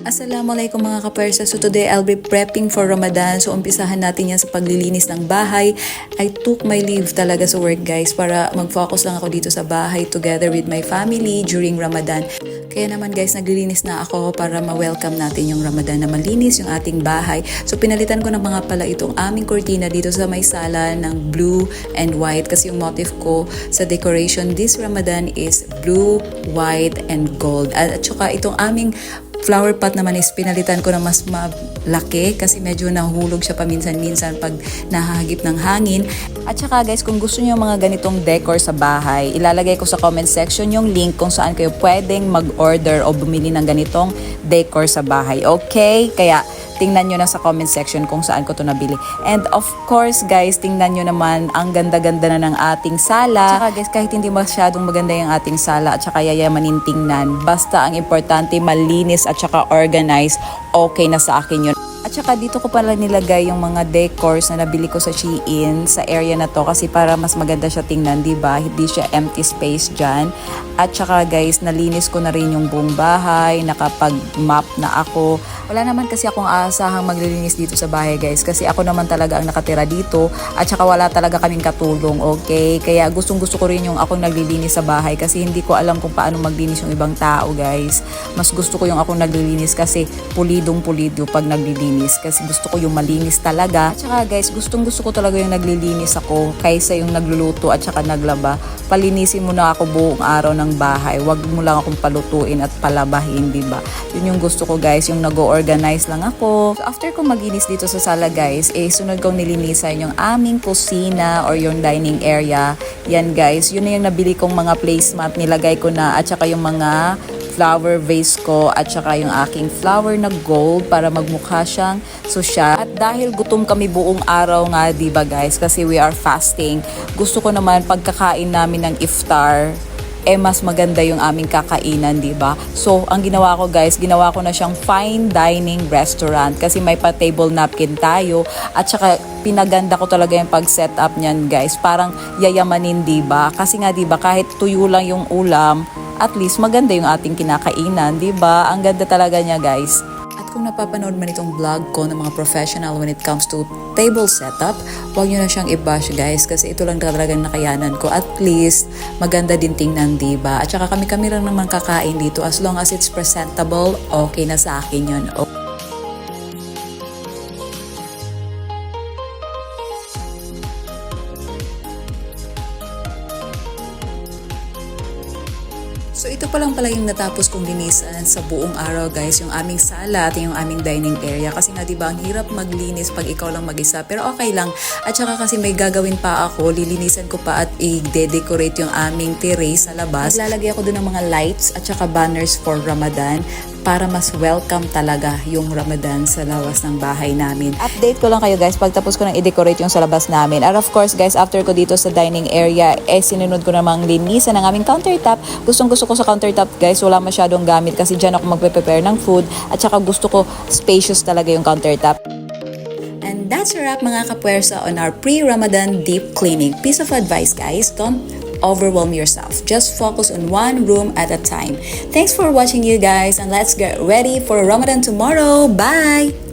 Assalamualaikum mga kapersa. So today I'll be prepping for Ramadan. So umpisahan natin yan sa paglilinis ng bahay. I took my leave talaga sa work guys para mag-focus lang ako dito sa bahay together with my family during Ramadan. Kaya naman guys, naglilinis na ako para ma-welcome natin yung Ramadan na malinis yung ating bahay. So pinalitan ko na mga pala itong aming cortina dito sa may sala ng blue and white kasi yung motif ko sa decoration this Ramadan is blue, white, and gold. At saka itong aming flower pot naman is pinalitan ko na mas malaki kasi medyo nahulog siya paminsan-minsan pag nahahagip ng hangin. At saka guys, kung gusto niyo mga ganitong decor sa bahay, ilalagay ko sa comment section yung link kung saan kayo pwedeng mag-order o bumili ng ganitong decor sa bahay. Okay? Kaya tingnan nyo na sa comment section kung saan ko to nabili. And of course guys, tingnan nyo naman ang ganda-ganda na ng ating sala. Tsaka guys, kahit hindi masyadong maganda yung ating sala at saka yayamanin tingnan, basta ang importante malinis at saka organized, okay na sa akin yun. At saka dito ko pala nilagay yung mga decors na nabili ko sa Shein sa area na to kasi para mas maganda siya tingnan, diba? Hindi siya empty space dyan. At saka guys, nalinis ko na rin yung buong bahay, nakapag-map na ako. Wala naman kasi akong aasahang maglilinis dito sa bahay guys kasi ako naman talaga ang nakatira dito at saka wala talaga kaming katulong, okay? Kaya gustong-gusto ko rin yung akong naglilinis sa bahay kasi hindi ko alam kung paano maglinis yung ibang tao guys. Mas gusto ko yung akong naglilinis kasi pulidong-pulido pag naglilinis kasi gusto ko yung malinis talaga. At saka guys, gustong-gusto ko talaga yung naglilinis ako kaysa yung nagluluto at saka naglaba. Palinisin mo na ako buong araw ng bahay. Wag mo lang akong palutuin at palabahin, diba? Yun yung gusto ko guys, yung nag-organize lang ako. So after kong maginis dito sa sala guys, sunod kong nilinisan yung aming kusina or yung dining area. Yan guys, yun na yung nabili kong mga placemat, nilagay ko na at saka yung mga flower vase ko at saka yung aking flower na gold para magmukha siyang sosyal. At dahil gutom kami buong araw nga, diba guys, kasi we are fasting, gusto ko naman pagkakain namin ng iftar, mas maganda yung aming kakainan, diba? So, ang ginawa ko guys, ginawa ko na siyang fine dining restaurant kasi may pa-table napkin tayo at saka pinaganda ko talaga yung pag-set up niyan guys. Parang yayamanin, diba? Kasi nga diba, kahit tuyo lang yung ulam, at least maganda yung ating kinakainan, diba? Ang ganda talaga niya guys. At kung napapanood man itong vlog ko ng mga professional when it comes to table setup, huwag nyo na siyang i-bash guys kasi ito lang talaga nakayanan ko. At least maganda din tingnan, diba? At saka kami lang naman kakain dito as long as it's presentable, okay na sa akin yun. So ito pa lang pala yung natapos kong linisan sa buong araw guys, yung aming sala at yung aming dining area kasi nga diba ang hirap maglinis pag ikaw lang mag-isa pero okay lang. At saka kasi may gagawin pa ako, lilinisan ko pa at i-decorate yung aming terrace sa labas. Maglalagay ako doon ng mga lights at saka banners for Ramadan para mas welcome talaga yung Ramadan sa lawas ng bahay namin. Update ko lang kayo guys pagtapos ko nang i-decorate yung sa labas namin. And of course guys, after ko dito sa dining area, sinunod ko namang linisan ng aming countertop. Gustong-gusto ko sa countertop guys, wala masyadong gamit kasi dyan ako magpe-prepare ng food at saka gusto ko spacious talaga yung countertop. And that's a wrap mga kapwersa on our pre-Ramadan deep cleaning. Piece of advice guys, don't overwhelm yourself. Just focus on one room at a time. Thanks for watching you guys and let's get ready for Ramadan tomorrow. Bye!